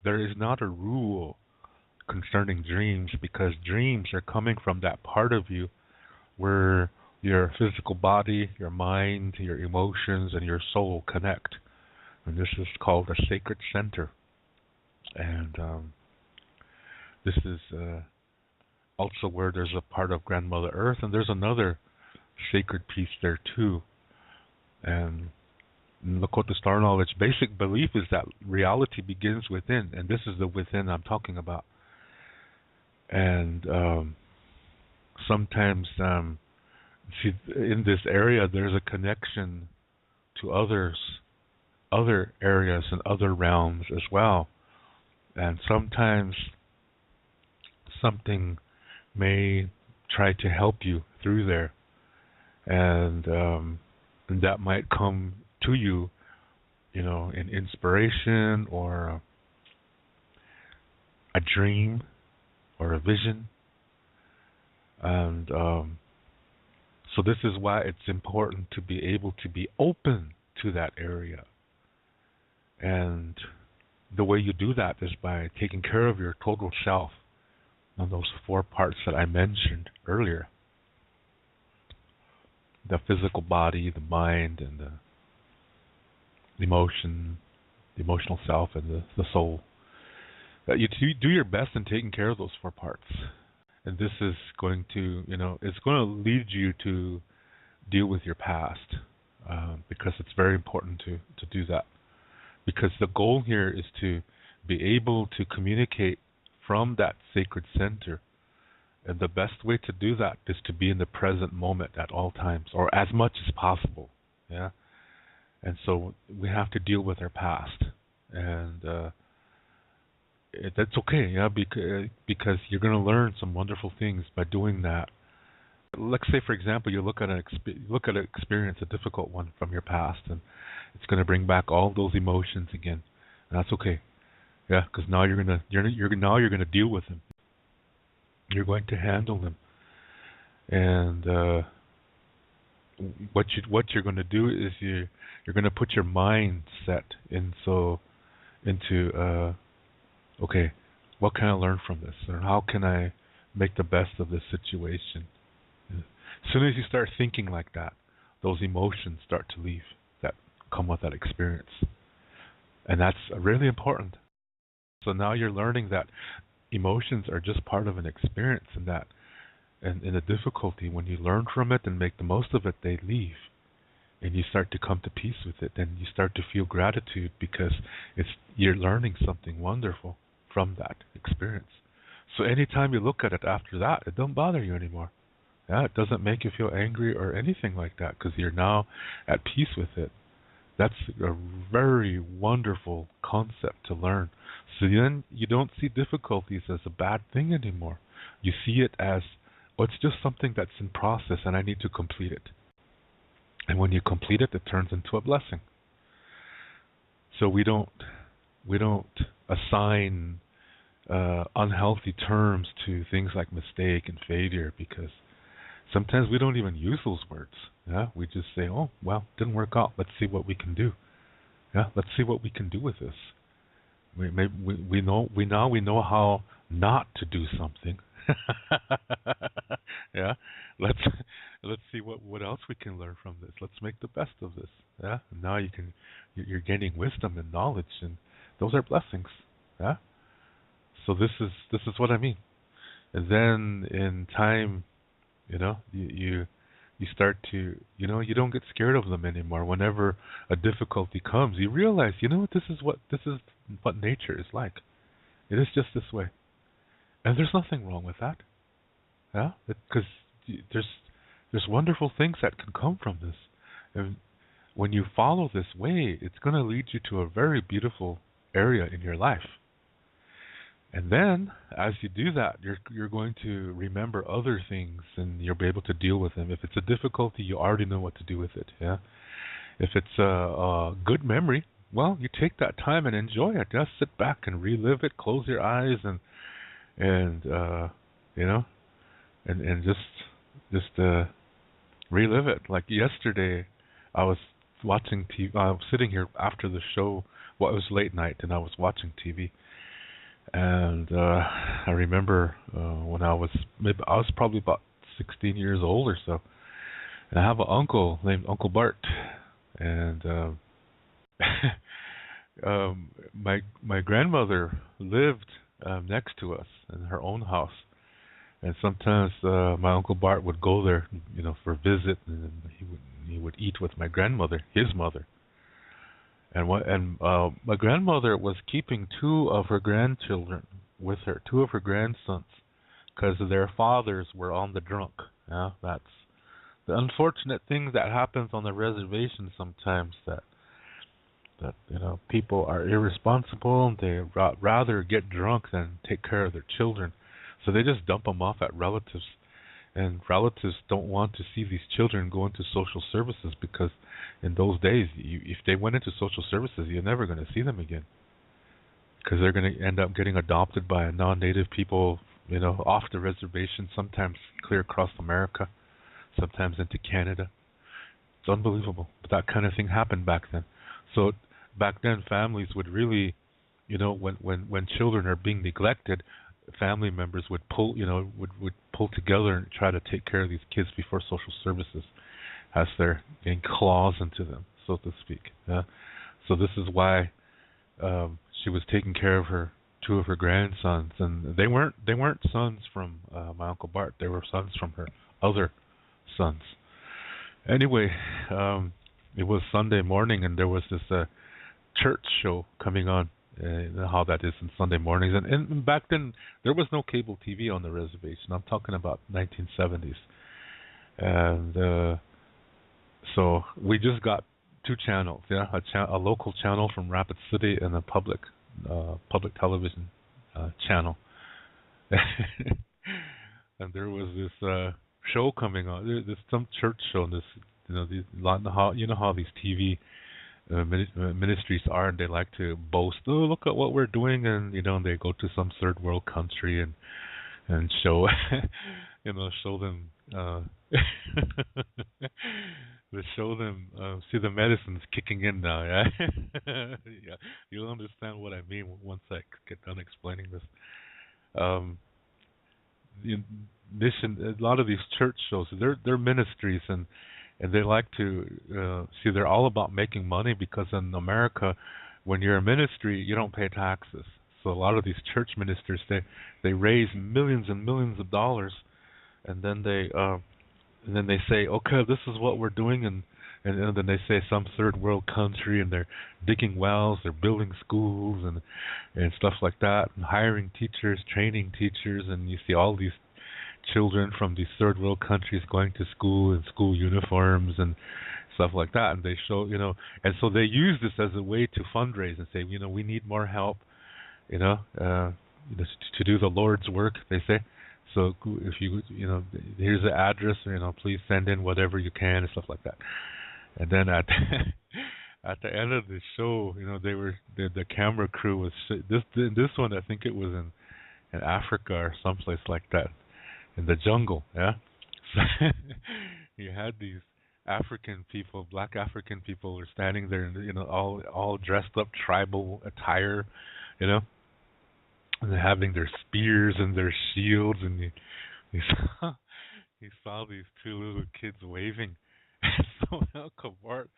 there is not a rule concerning dreams, because dreams are coming from that part of you where your physical body, your mind, your emotions, and your soul connect. And this is called a sacred center. And this is also where there's a part of Grandmother Earth, and there's another sacred piece there too. And in Lakota Star Knowledge, basic belief is that reality begins within, and this is the within I'm talking about. And sometimes, see, in this area, there's a connection to other areas and other realms as well. And sometimes something may try to help you through there, and that might come to you, in inspiration or a dream or a vision. And so this is why it's important to be able to be open to that area. And the way you do that is by taking care of your total self on those 4 parts that I mentioned earlier. The physical body, the mind, and the emotion, the emotional self, and the soul. That you do your best in taking care of those 4 parts. And this is going to, it's going to lead you to deal with your past, because it's very important to do that. Because the goal here is to be able to communicate from that sacred center. And the best way to do that is to be in the present moment at all times, or as much as possible. Yeah. And so we have to deal with our past. And that's okay, yeah, because you're going to learn some wonderful things by doing that. Let's say, for example, you look at an experience, a difficult one from your past, and it's going to bring back all those emotions again. And that's okay, yeah, because now you're going to deal with them. You're going to handle them, and what you're going to do is you're going to put your mindset into okay, what can I learn from this? Or how can I make the best of this situation? As soon as you start thinking like that, those emotions start to leave that come with that experience. And that's really important. So now you're learning that emotions are just part of an experience, and that and in the difficulty, when you learn from it and make the most of it, they leave. And you start to come to peace with it, and you start to feel gratitude because you're learning something wonderful from that experience. So anytime you look at it after that, it doesn't bother you anymore. Yeah, it doesn't make you feel angry or anything like that, because you're now at peace with it. That's a very wonderful concept to learn. So then you don't see difficulties as a bad thing anymore. You see it as, it's just something that's in process and I need to complete it. And when you complete it, it turns into a blessing. So we don't assign unhealthy terms to things like mistake and failure, because sometimes we don't even use those words. Yeah, we just say, "Oh, well, didn't work out. Let's see what we can do." Yeah, let's see what we can do with this. We know how not to do something. Yeah, let's see what else we can learn from this. Let's make the best of this. Yeah, and now you're gaining wisdom and knowledge, and those are blessings. Yeah. So this is what I mean. And then in time, you start to, you don't get scared of them anymore. Whenever a difficulty comes, you realize, this is what nature is like. It is just this way, and there's nothing wrong with that. Yeah, because there's wonderful things that can come from this, and when you follow this way, it's going to lead you to a very beautiful area in your life. And then, as you do that, you're going to remember other things, and you'll be able to deal with them. If it's a difficulty, you already know what to do with it. Yeah. If it's a good memory, well, you take that time and enjoy it. Just sit back and relive it. Close your eyes and just relive it. Like yesterday, I was watching TV. I was sitting here after the show. Well, it was late night, and I was watching TV. And I remember when I was probably about 16 years old or so, and I have an uncle named Uncle Bart, and my grandmother lived next to us in her own house, and sometimes my Uncle Bart would go there, for a visit, and he would eat with my grandmother, his mother. And my grandmother was keeping two of her grandchildren with her, two of her grandsons, because their fathers were on the drunk. Yeah, that's the unfortunate thing that happens on the reservation sometimes. That people are irresponsible and they rather get drunk than take care of their children, so they just dump them off at relatives. And relatives don't want to see these children go into social services because in those days, if they went into social services, you're never going to see them again because they're going to end up getting adopted by non-native people, off the reservation, sometimes clear across America, sometimes into Canada. It's unbelievable, but that kind of thing happened back then. So back then, families would really, when children are being neglected, family members would would pull together and try to take care of these kids before social services as they're getting claws into them, so to speak. So this is why she was taking care of her two of her grandsons, and they weren't sons from my Uncle Bart. They were sons from her other sons. Anyway, it was Sunday morning, and there was this church show coming on. How that is in Sunday mornings, and back then there was no cable TV on the reservation. I'm talking about 1970s, and so we just got two channels. Yeah, a local channel from Rapid City and a public television channel. And there was this show coming on. There's some church show. This how these TV ministries are, and they like to boast, oh, look at what we're doing, and they go to some third world country and show show them they show them see the medicine's kicking in now. Yeah. Yeah, you'll understand what I mean once I get done explaining this. um a lot of these church shows, they're ministries, and they like to see, they're all about making money, because in America, when you're a ministry, you don't pay taxes. So a lot of these church ministers, they raise millions and millions of dollars, and then they say, okay, this is what we're doing, and then they say some third world country, and they're digging wells, they're building schools and stuff like that, and hiring teachers, training teachers, and you see all these children from these third world countries going to school in school uniforms and stuff like that, and they show, and so they use this as a way to fundraise and say, we need more help, to do the Lord's work, they say. So if here's the address, please send in whatever you can and stuff like that. And then at at the end of the show, the camera crew was this one, I think it was in Africa or someplace like that, in the jungle. Yeah. So you had these African people, black African people, were standing there, all dressed up tribal attire, and they're having their spears and their shields, and you saw these two little kids waving. So Uncle Bart,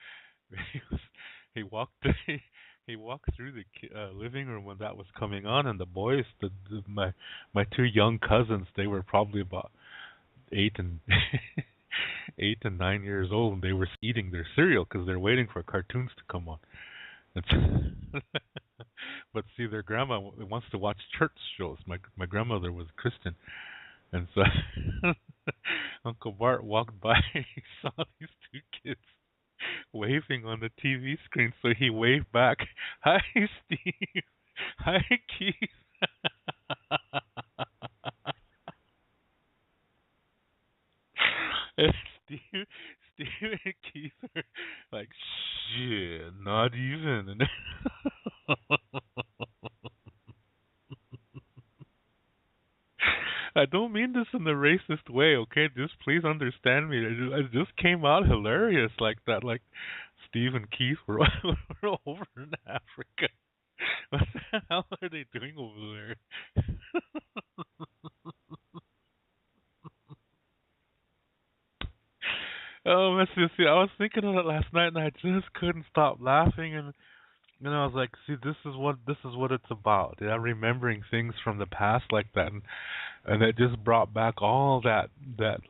he was, he walked he walked through the living room when that was coming on, and the boys, my two young cousins, they were probably about 8 and 9 years old, and they were eating their cereal because they're waiting for cartoons to come on. But see, their grandma wants to watch church shows. My grandmother was Christian, and so Uncle Bart walked by. He saw these two kids waving on the TV screen, so he waved back. Hi, Steve. Hi, Keith. And Steve and Keith are like, shit, not even. I don't mean this in a racist way, okay? Just please understand me. It just came out hilarious like that. Like Steve and Keith were, were over in Africa What the hell are they doing over there? Oh, Mr. See, I was thinking of it last night, and I just couldn't stop laughing, and I was like, see, this is what it's about. Yeah, remembering things from the past like that, and it just brought back all that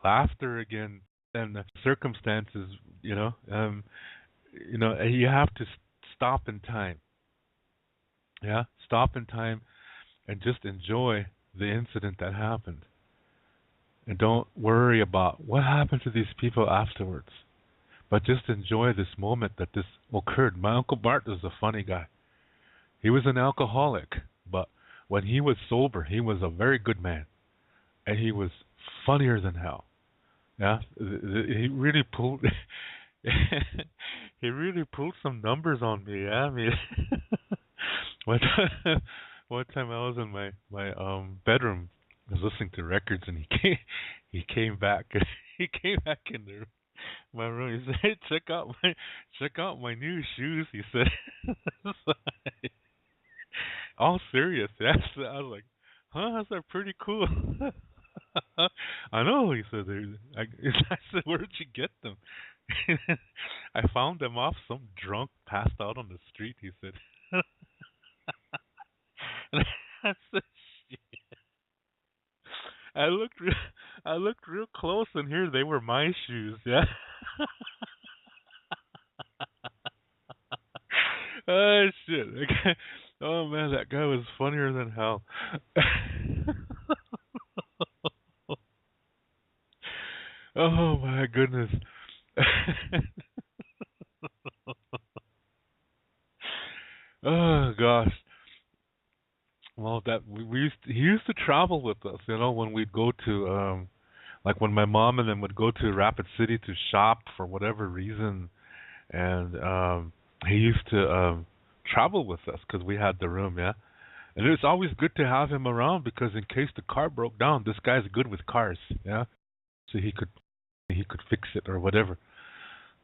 laughter again, and the circumstances. You have to stop in time. Yeah, stop in time and just enjoy the incident that happened, and don't worry about what happened to these people afterwards. But just enjoy this moment that this occurred. My Uncle Bart was a funny guy. He was an alcoholic, but when he was sober, he was a very good man, and he was funnier than hell. Yeah, he really pulled. He really pulled some numbers on me. Yeah, I mean, one time, one time I was in my bedroom, I was listening to records, and he came back. He came back in my room. He said, "Hey, check out my new shoes." He said, all serious. Yes, I was like, "Huh? Those are pretty cool." I know. He said, I said, "Where'd you get them?" I found them off some drunk passed out on the street. He said. And I said, "Shit." I looked, I looked real close, and here they were my shoes. Yeah. Oh shit! Oh man, that guy was funnier than hell. Oh my goodness. Oh gosh. Well, he used to travel with us, when we'd go to like when my mom and them would go to Rapid City to shop for whatever reason, and he used to travel with us because we had the room, yeah. And it's always good to have him around because in case the car broke down, this guy's good with cars, yeah. So he could fix it or whatever.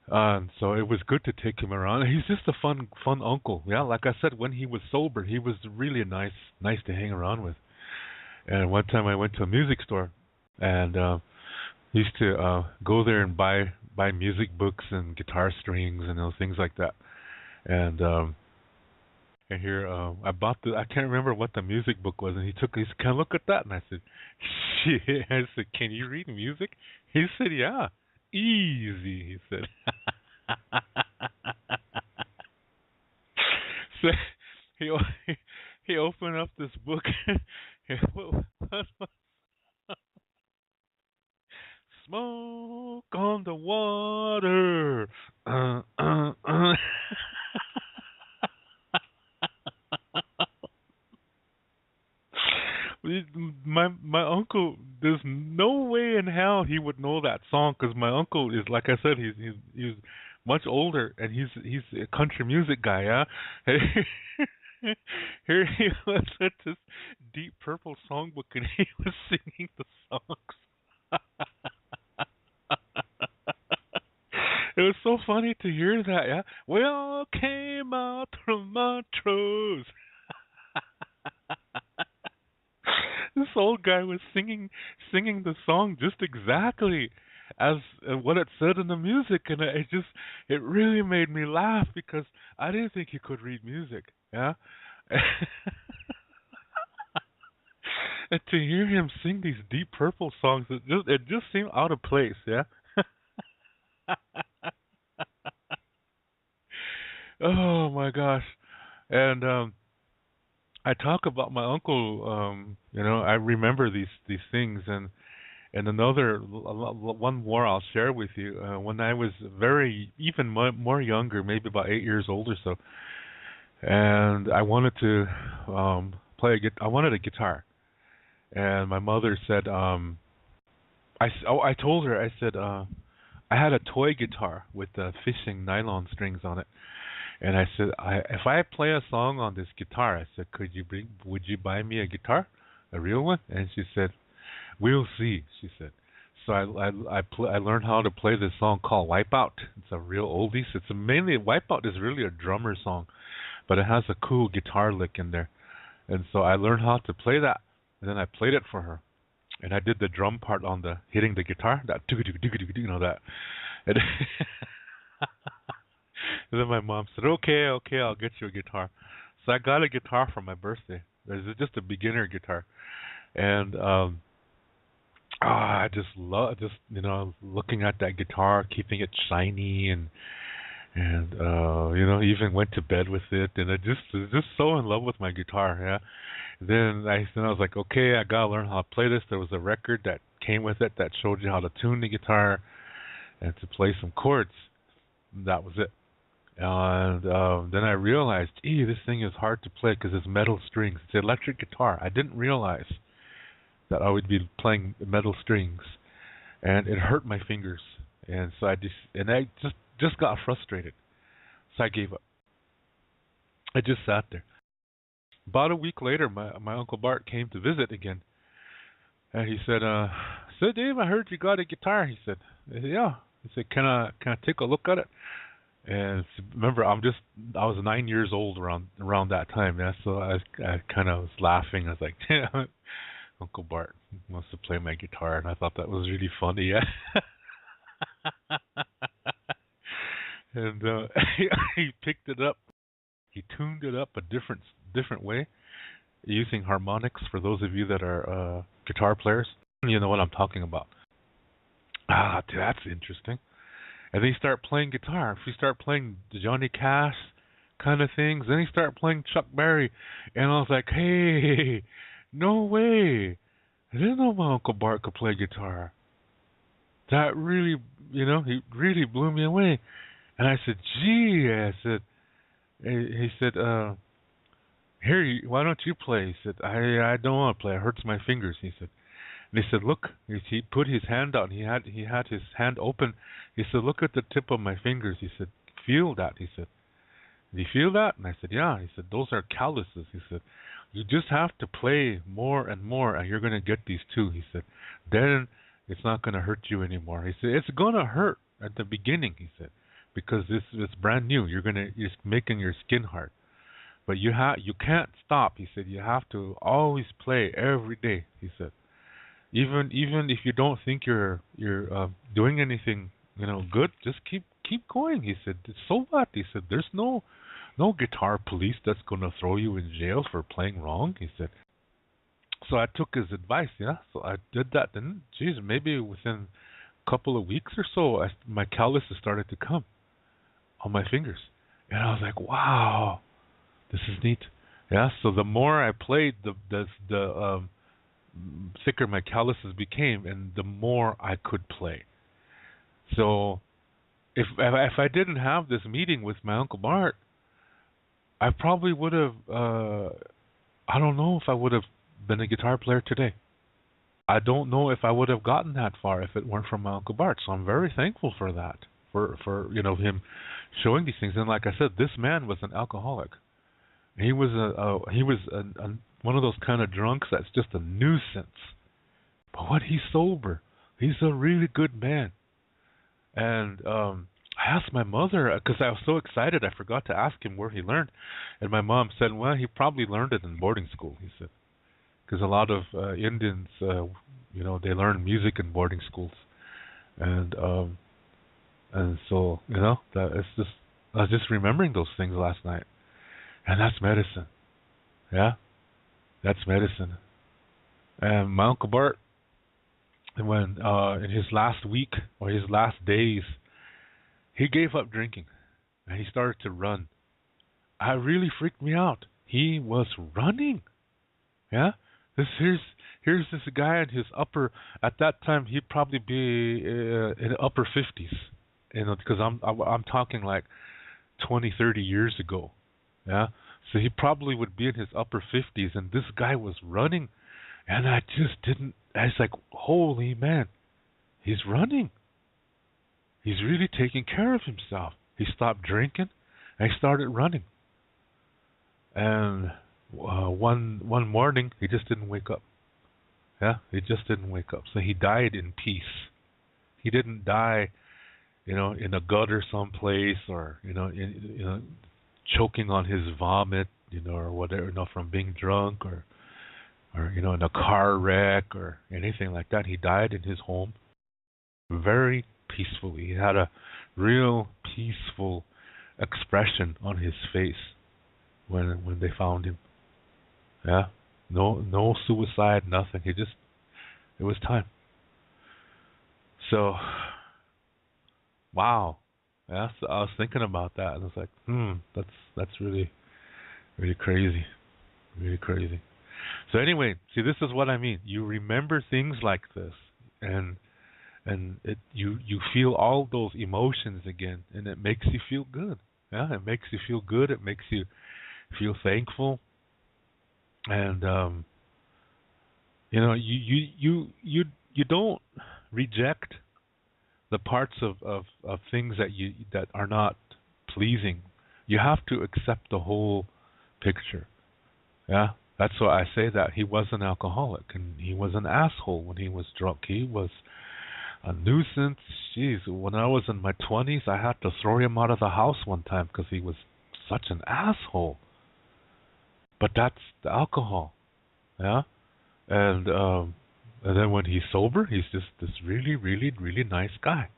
So it was good to take him around. He's just a fun uncle, yeah. Like I said, when he was sober, he was really nice to hang around with. And one time I went to a music store, and used to go there and buy music books and guitar strings and things like that. And here I bought I can't remember what the music book was, and he said, "Can I look at that?" And I said, "Shit." I said, "Can you read music?" He said, "Yeah, easy." He said. So he he opened up this book. What Smoke on the water. My uncle, there's no way in hell he would know that song because my uncle is, like I said, he's much older, and he's a country music guy. Yeah. Here he was at this Deep Purple songbook, and he was singing the songs. It was so funny to hear that. Yeah, we all came out from Montrose. This old guy was singing the song just exactly as what it said in the music, and it really made me laugh because I didn't think he could read music. Yeah. And to hear him sing these Deep Purple songs, it just seemed out of place. Yeah. Oh my gosh. And I talk about my uncle. I remember these things, and another one more I'll share with you. When I was even more younger, maybe about 8 years old or so, and I wanted to I wanted a guitar, and my mother said, I told her, I said, I had a toy guitar with fishing nylon strings on it. And I said, if I play a song on this guitar, I said, would you buy me a guitar, a real one? And she said, we'll see. She said. So I learned how to play this song called Wipeout. It's a real oldie. Wipeout is really a drummer song, but it has a cool guitar lick in there. And so I learned how to play that, and then I played it for her. And I did the drum part on the hitting the guitar, that that. And, and then my mom said, "Okay, I'll get you a guitar." So I got a guitar for my birthday. It's just a beginner guitar, and I just love looking at that guitar, keeping it shiny, and even went to bed with it, and I was just so in love with my guitar. Yeah. Then I was like, okay, I gotta learn how to play this. There was a record that came with it that showed you how to tune the guitar and to play some chords. And that was it. And then I realized, this thing is hard to play because it's metal strings. It's an electric guitar. I didn't realize that I would be playing metal strings, and it hurt my fingers. And so I just got frustrated. So I gave up. I just sat there. About a week later, my Uncle Bart came to visit again, and he said, "So Dave, I heard you got a guitar." He said, "Yeah." He said, "Can I take a look at it?" And remember, I was 9 years old around that time. Yeah, so I kind of was laughing. I was like, Uncle Bart wants to play my guitar, and I thought that was really funny. Yeah. And he picked it up. He tuned it up a different way, using harmonics. For those of you that are guitar players, you know what I'm talking about. Dude, that's interesting. And then he started playing guitar. If he started playing the Johnny Cash kind of things, then he started playing Chuck Berry, and I was like, hey, no way! I didn't know my Uncle Bart could play guitar. That really, he really blew me away. And I said, gee, he said, here, why don't you play? He said, I don't want to play. It hurts my fingers. He said, and he said, look. He put his hand out. He had his hand open. He said, look at the tip of my fingers. He said, feel that. He said, do you feel that? And I said, yeah. He said, those are calluses. He said, you just have to play more and more, and you're going to get these too. He said, then it's not going to hurt you anymore. He said, it's going to hurt at the beginning. He said, because it's brand new. You're making your skin hard, but you can't stop. He said, you have to always play every day. He said, even if you don't think you're doing anything good, just keep going. He said, so what? He said, there's no guitar police that's going to throw you in jail for playing wrong. He said. So I took his advice. Yeah, so I did that. Then, geez, maybe within a couple of weeks or so, my calluses started to come on my fingers, and I was like, wow, this is neat. Yeah. So the more I played, the thicker my calluses became, and the more I could play. So if I didn't have this meeting with my Uncle Bart, I probably would have. I don't know if I would have been a guitar player today. I don't know if I would have gotten that far if it weren't for my Uncle Bart. So I'm very thankful for that, for him showing these things. And like I said, this man was an alcoholic. He was one of those kind of drunks that's just a nuisance. But when he's sober, he's a really good man. And I asked my mother, because I was so excited, I forgot to ask him where he learned. And my mom said, well, he probably learned it in boarding school, he said. Because a lot of Indians, they learn music in boarding schools. And so, that it's just, I was just remembering those things last night. And that's medicine. Yeah? That's medicine. And my Uncle Bart, when in his last week or his last days, he gave up drinking and he started to run. It really freaked me out. He was running. Yeah? Here's this guy in his at that time he'd probably be in the upper 50s. Because I'm talking like 20, 30 years ago. Yeah? So he probably would be in his upper 50s, and this guy was running, and I was like, holy man, he's running. He's really taking care of himself. He stopped drinking, and he started running. And one morning, he just didn't wake up. Yeah, he just didn't wake up. So he died in peace. He didn't die, in a gutter someplace, or choking on his vomit, or whatever, from being drunk, or in a car wreck or anything like that. He died in his home very peacefully. He had a real peaceful expression on his face when they found him. Yeah, no suicide, nothing. It was time. So, wow. Yeah, so I was thinking about that, and I was like, that's really, really crazy, really crazy. So anyway, see, this is what I mean. You remember things like this, and you feel all those emotions again, and it makes you feel good. Yeah, it makes you feel good. It makes you feel thankful, and you don't reject the parts of things that are not pleasing. You have to accept the whole picture. Yeah, that's why I say that he was an alcoholic and he was an asshole when he was drunk. He was a nuisance. Jeez, when I was in my 20s, I had to throw him out of the house one time because he was such an asshole. But that's the alcohol. Yeah, and then when he's sober, he's just this really, really, really nice guy.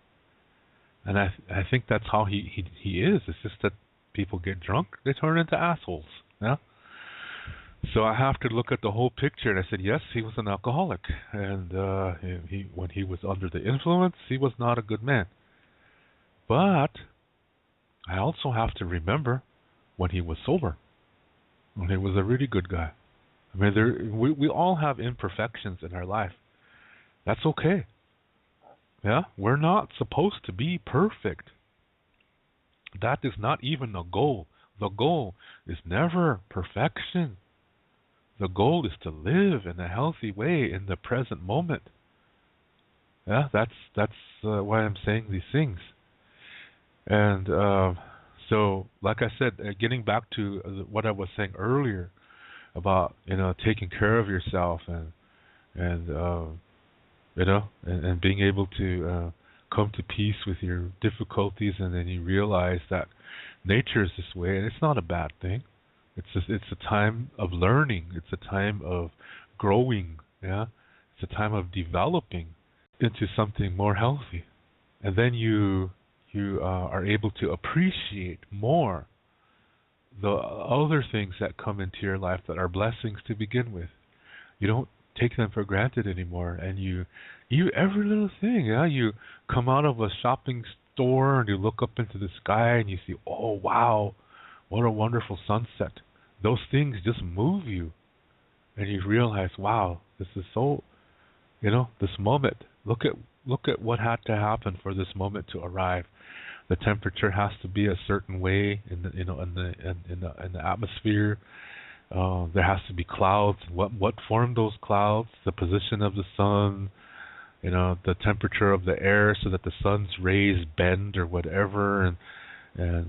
And I think that's how he is. It's just that people get drunk, they turn into assholes. Yeah. So I have to look at the whole picture, and I said, yes, he was an alcoholic, and he when he was under the influence, he was not a good man. But I also have to remember when he was sober, when he was a really good guy. I mean, we all have imperfections in our life. That's okay. Yeah, we're not supposed to be perfect. That is not even a goal. The goal is never perfection. The goal is to live in a healthy way in the present moment. Yeah, that's why I'm saying these things. And so, like I said, getting back to what I was saying earlier about taking care of yourself and and being able to come to peace with your difficulties, and then you realize that nature is this way, and it's not a bad thing. It's a time of learning. It's a time of growing. Yeah, it's a time of developing into something more healthy, and then you are able to appreciate more the other things that come into your life that are blessings to begin with. You don't take them for granted anymore, and you every little thing. Yeah, you come out of a shopping store and you look up into the sky and you see, oh wow, what a wonderful sunset. Those things just move you, and you realize, wow, this is so, this moment. Look at what had to happen for this moment to arrive. The temperature has to be a certain way in the atmosphere. There has to be clouds. What formed those clouds? The position of the sun, the temperature of the air, so that the sun's rays bend or whatever, and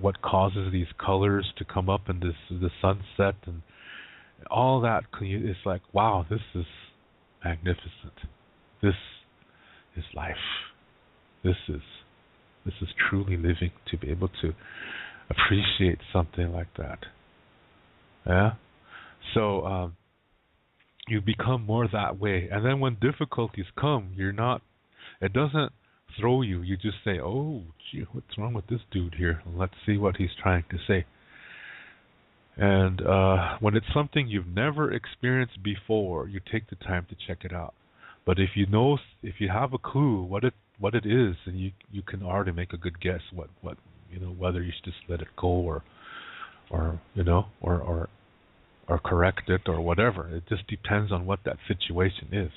what causes these colors to come up in the sunset, and all that is like, wow, this is magnificent. This is life. This is truly living, to be able to appreciate something like that. Yeah. So you become more that way, and then when difficulties come, it doesn't throw you. You just say, oh gee, what's wrong with this dude here? Let's see what he's trying to say. And when it's something you've never experienced before, you take the time to check it out. But if you have a clue what it is, then you can already make a good guess what whether you should just let it go or correct it or whatever. It just depends on what that situation is.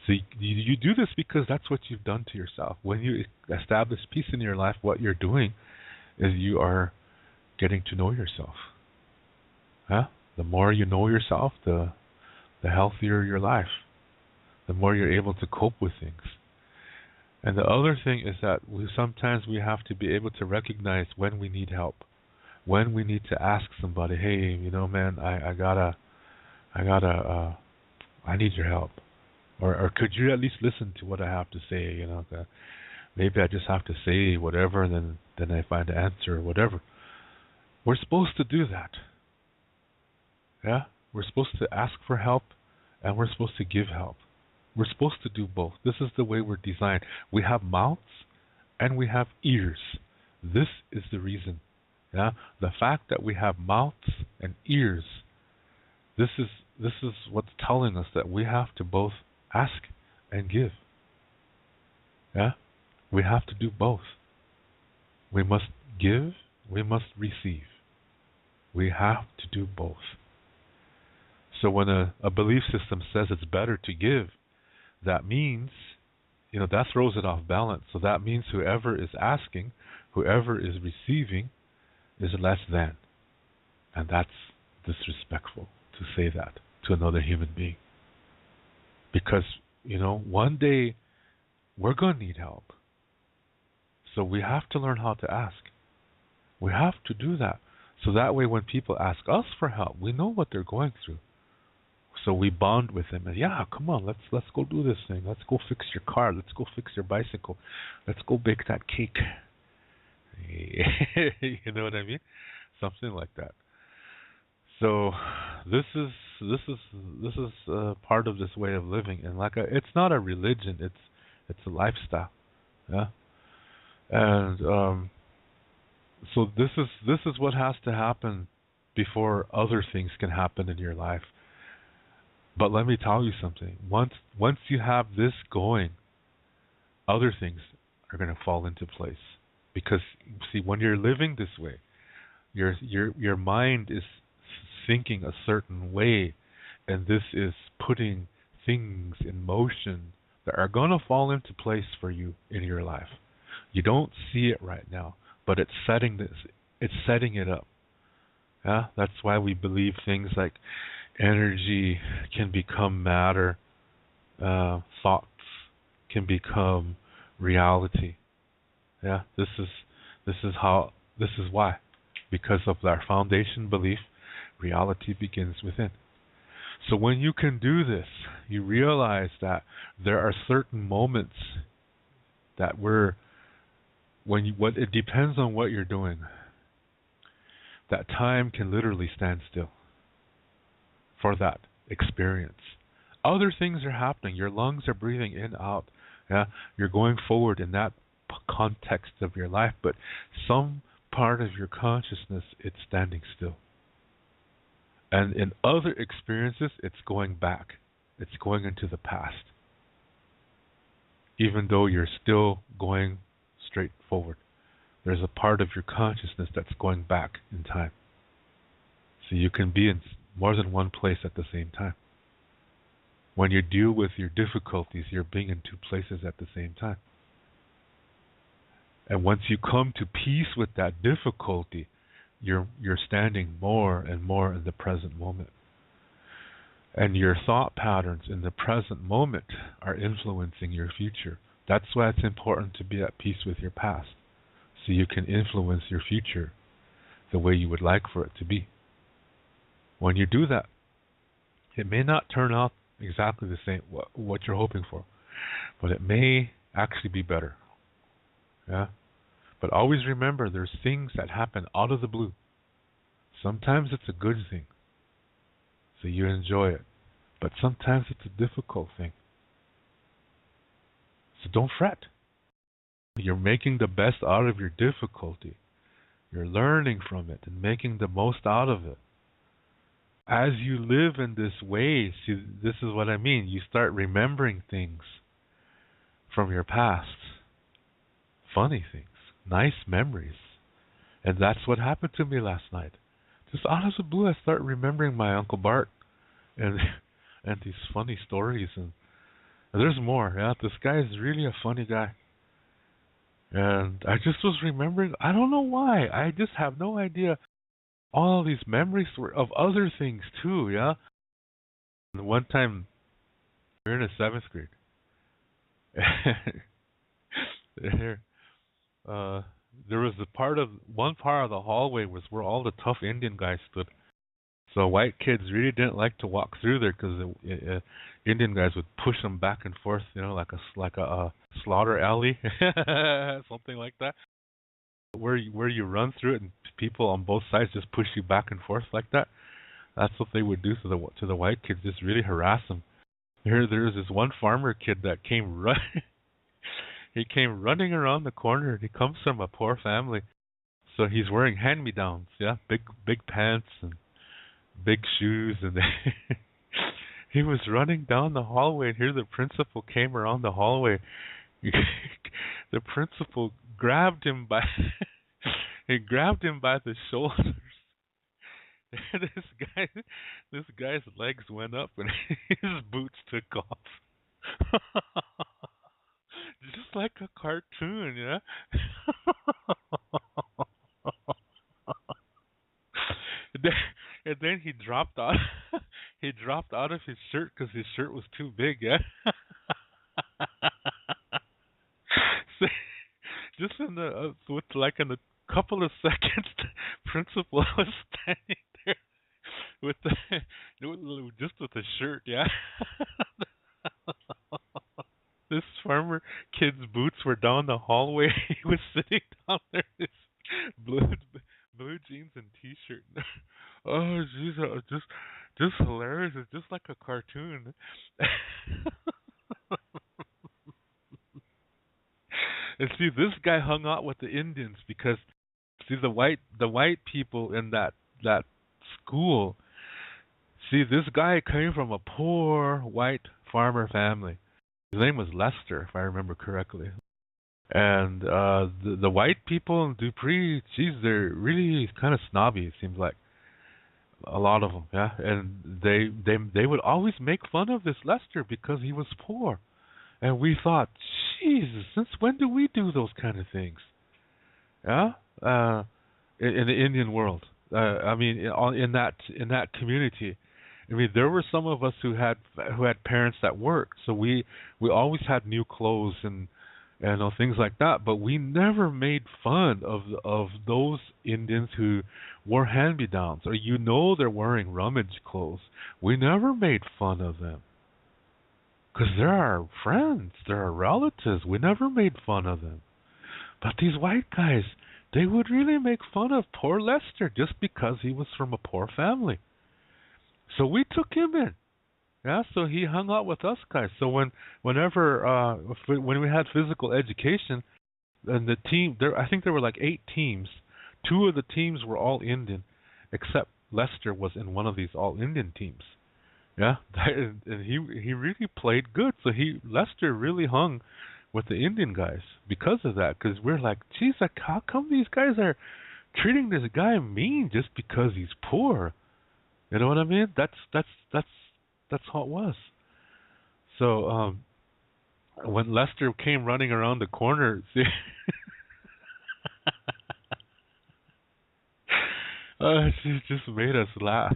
So you do this because that's what you've done to yourself. When you establish peace in your life, what you're doing is you are getting to know yourself. Huh? The more you know yourself, the healthier your life. The more you're able to cope with things. And the other thing is that sometimes we have to be able to recognize when we need help, when we need to ask somebody, hey, man, I need your help, or could you at least listen to what I have to say? Maybe I just have to say whatever, and then I find the answer or whatever. We're supposed to do that. Yeah? We're supposed to ask for help, and we're supposed to give help. We're supposed to do both. This is the way we're designed. We have mouths and we have ears. This is the reason. Yeah? The fact that we have mouths and ears, this is what's telling us that we have to both ask and give. Yeah? We have to do both. We must give, we must receive. We have to do both. So when a belief system says it's better to give, that means, that throws it off balance. So that means whoever is asking, whoever is receiving, is less than. And that's disrespectful to say that to another human being. Because, one day we're going to need help. So we have to learn how to ask. We have to do that. So that way when people ask us for help, we know what they're going through. So we bond with them and come on, let's go do this thing. Let's go fix your car. Let's go fix your bicycle. Let's go bake that cake. You know what I mean? Something like that. So this is part of this way of living, and it's not a religion. It's a lifestyle. Yeah. And so this is what has to happen before other things can happen in your life. But let me tell you something. Once you have this going, other things are going to fall into place. Because see, when you're living this way, your mind is thinking a certain way, and this is putting things in motion that are going to fall into place for you in your life. You don't see it right now, but it's setting it up. Yeah, that's why we believe things like energy can become matter, thoughts can become reality. Yeah, this is why. Because of our foundation belief, reality begins within. So when you can do this, you realize that there are certain moments that it depends on what you're doing. That time can literally stand still for that experience. Other things are happening. Your lungs are breathing in, out. Yeah, you're going forward in that context of your life, but some part of your consciousness, it's standing still. And in other experiences, it's going back. It's going into the past. Even though you're still going straight forward, there's a part of your consciousness that's going back in time. So you can be in more than one place at the same time. When you deal with your difficulties, you're being in two places at the same time. And once you come to peace with that difficulty, you're standing more and more in the present moment. And your thought patterns in the present moment are influencing your future. That's why it's important to be at peace with your past, so you can influence your future the way you would like for it to be. When you do that, it may not turn out exactly the same, what you're hoping for, but it may actually be better. Yeah? But always remember, there's things that happen out of the blue. Sometimes it's a good thing, so you enjoy it. But sometimes it's a difficult thing. So don't fret. You're making the best out of your difficulty. You're learning from it and making the most out of it. As you live in this way, see, this is what I mean. You start remembering things from your past. Funny things. Nice memories. And that's what happened to me last night. Just out of the blue, I start remembering my Uncle Bart and these funny stories. And there's more. Yeah, this guy is really a funny guy. And I just was remembering, I don't know why. I just have no idea. All these memories were of other things too, yeah? And one time, we were in the 7th grade. There was one part of the hallway was where all the tough Indian guys stood. So white kids really didn't like to walk through there because Indian guys would push them back and forth, like a slaughter alley, something like that, where you run through it and people on both sides just push you back and forth like that. That's what they would do to the white kids, just really harass them. There's this one farmer kid that came run. He came running around the corner. He comes from a poor family, so he's wearing hand-me-downs, yeah, big pants and big shoes, and he was running down the hallway. And here the principal came around the hallway. The principal grabbed him by he grabbed him by the shoulders. This guy's legs went up and his boots took off. Just like a cartoon, yeah. And then he dropped out. He dropped out of his shirt because his shirt was too big, yeah. So, just in in a couple of seconds, the principal was standing there with just with the shirt, yeah. This farmer kid's boots were down the hallway. He was sitting down there in his blue jeans and t-shirt. Oh, jeez, just hilarious. It's just like a cartoon. And see, this guy hung out with the Indians because see the white people in that school. See, this guy came from a poor white farmer family. His name was Lester, if I remember correctly. And the white people in Dupree, geez, they're really kind of snobby. It seems like a lot of them, yeah. And they would always make fun of this Lester because he was poor. And we thought, Jesus, since when do we do those kind of things? Yeah, in the Indian world. I mean, in that community. I mean, there were some of us who had parents that worked, so we always had new clothes and things like that. But we never made fun of those Indians who wore hand-me-downs, or they're wearing rummage clothes. We never made fun of them because they're our friends, they're our relatives. We never made fun of them. But these white guys, they would really make fun of poor Lester just because he was from a poor family. So we took him in, yeah. So he hung out with us guys. So when we had physical education, and the team I think there were like 8 teams. 2 of the teams were all Indian, except Lester was in one of these all Indian teams, yeah. And he really played good. So Lester really hung with the Indian guys because of that. Because we're like, geez, how come these guys are treating this guy mean just because he's poor? You know what I mean? That's how it was. So when Lester came running around the corner, see, she just made us laugh.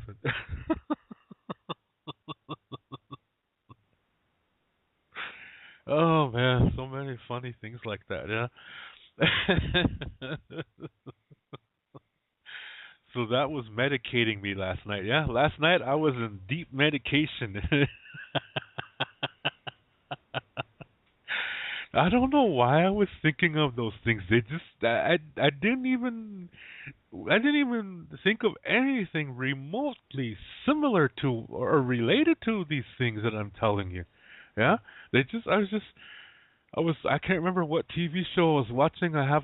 Oh man, so many funny things like that, yeah. So that was medicating me last night. Yeah, last night I was in deep medication. I don't know why I was thinking of those things. I didn't even think of anything remotely similar to or related to these things that I'm telling you. Yeah, I can't remember what TV show I was watching. I have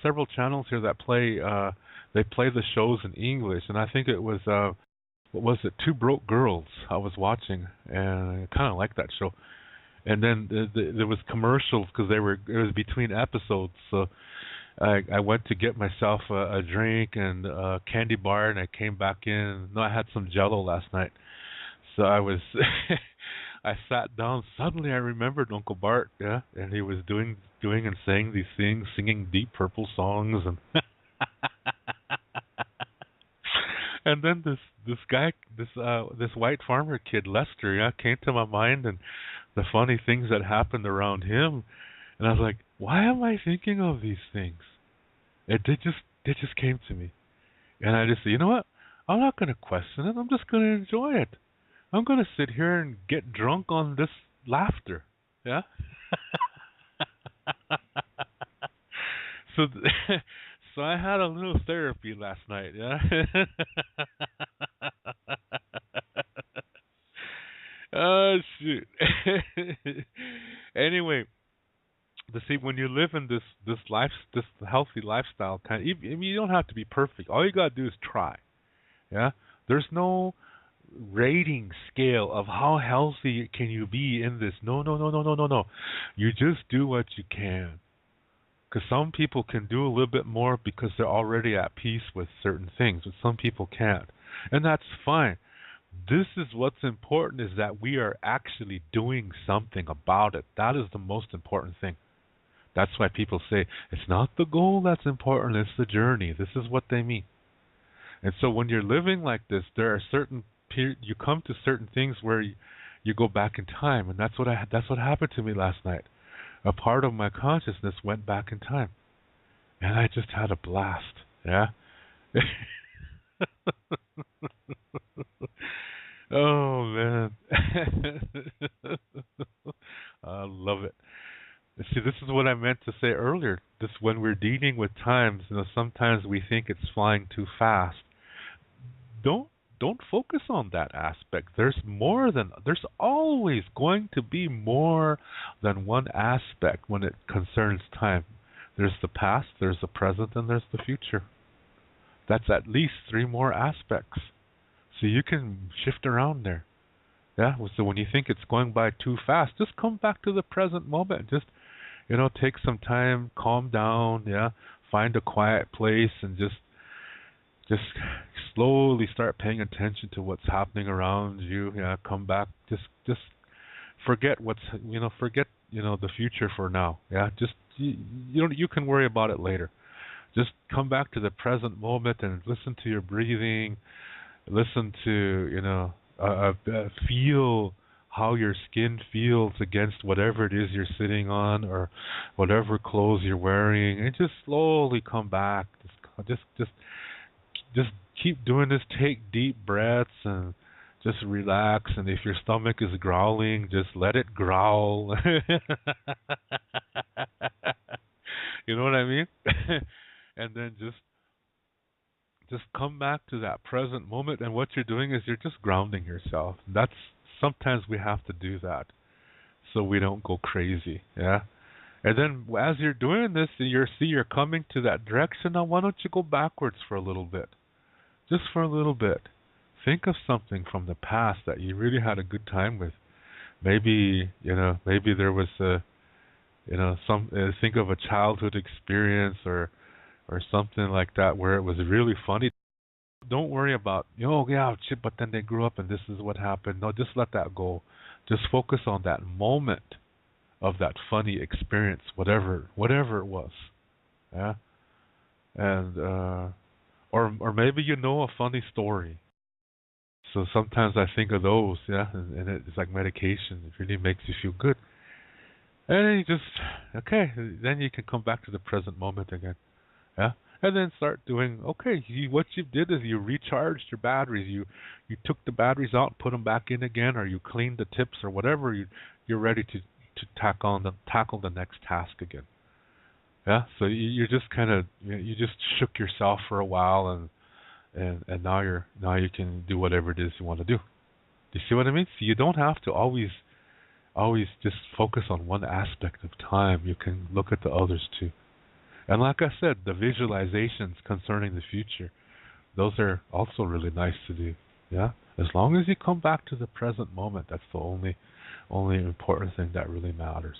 several channels here that play they play the shows in English, and I think it was what was it, Two Broke Girls I was watching, and I kind of liked that show. And then there was commercials because it was between episodes, so I went to get myself a drink and a candy bar, and I came back in. No, I had some Jell-O last night, so I was I sat down. Suddenly, I remembered Uncle Bart, yeah, and he was doing and saying these things, singing Deep Purple songs, and and then this white farmer kid Lester, yeah, came to my mind, and the funny things that happened around him, and I was like, why am I thinking of these things? It just came to me, and I just said, you know what? I'm not going to question it. I'm just going to enjoy it. I'm going to sit here and get drunk on this laughter. Yeah? so so I had a little therapy last night, yeah? Oh shoot. Anyway, see, when you live in this healthy lifestyle kind of, you don't have to be perfect. All you got to do is try. Yeah? There's no rating scale of how healthy can you be in this. No, no, no, no, no, no, no. You just do what you can. Because some people can do a little bit more because they're already at peace with certain things, but some people can't. And that's fine. This is what's important, is that we are actually doing something about it. That is the most important thing. That's why people say it's not the goal that's important, it's the journey. This is what they mean. And so when you're living like this, there are certain you come to certain things where you go back in time, and that's what happened to me last night. A part of my consciousness went back in time, and I just had a blast. Yeah. Oh man, I love it. See, this is what I meant to say earlier. This, when we're dealing with times, sometimes we think it's flying too fast. Don't don't focus on that aspect. There's always going to be more than one aspect when it concerns time. There's the past, there's the present, and there's the future. That's at least three more aspects. So you can shift around there. Yeah. So when you think it's going by too fast, just come back to the present moment. Just take some time, calm down. Yeah. Find a quiet place and just slowly start paying attention to what's happening around you. Yeah. Come back. Just forget the future for now. Yeah. Just you can worry about it later. Just come back to the present moment and listen to your breathing. Listen to, feel how your skin feels against whatever it is you're sitting on or whatever clothes you're wearing, and just slowly come back. Just keep doing this. Take deep breaths and just relax. And if your stomach is growling, just let it growl. You know what I mean? And then just come back to that present moment, and what you're doing is you're just grounding yourself. That's sometimes we have to do that so we don't go crazy. Yeah. And then as you're doing this, you're coming to that direction. Now why don't you go backwards for a little bit? Just for a little bit. Think of something from the past that you really had a good time with. Maybe there was think of a childhood experience or something like that where it was really funny. Don't worry about, but then they grew up and this is what happened. No, just let that go. Just focus on that moment of that funny experience, whatever it was. Yeah. And or maybe a funny story. So sometimes I think of those, yeah, and it's like medication. It really makes you feel good. And then then you can come back to the present moment again. Yeah, and then start doing. What you did is you recharged your batteries. You took the batteries out, and put them back in again, or you cleaned the tips, or whatever. You're ready to tackle the next task again. Yeah. So you just kind of you just shook yourself for a while, and now you can do whatever it is you want to do. Do you see what I mean? So you don't have to always just focus on one aspect of time. You can look at the others too. And like I said, the visualizations concerning the future, those are also really nice to do. Yeah? As long as you come back to the present moment, that's the only important thing that really matters.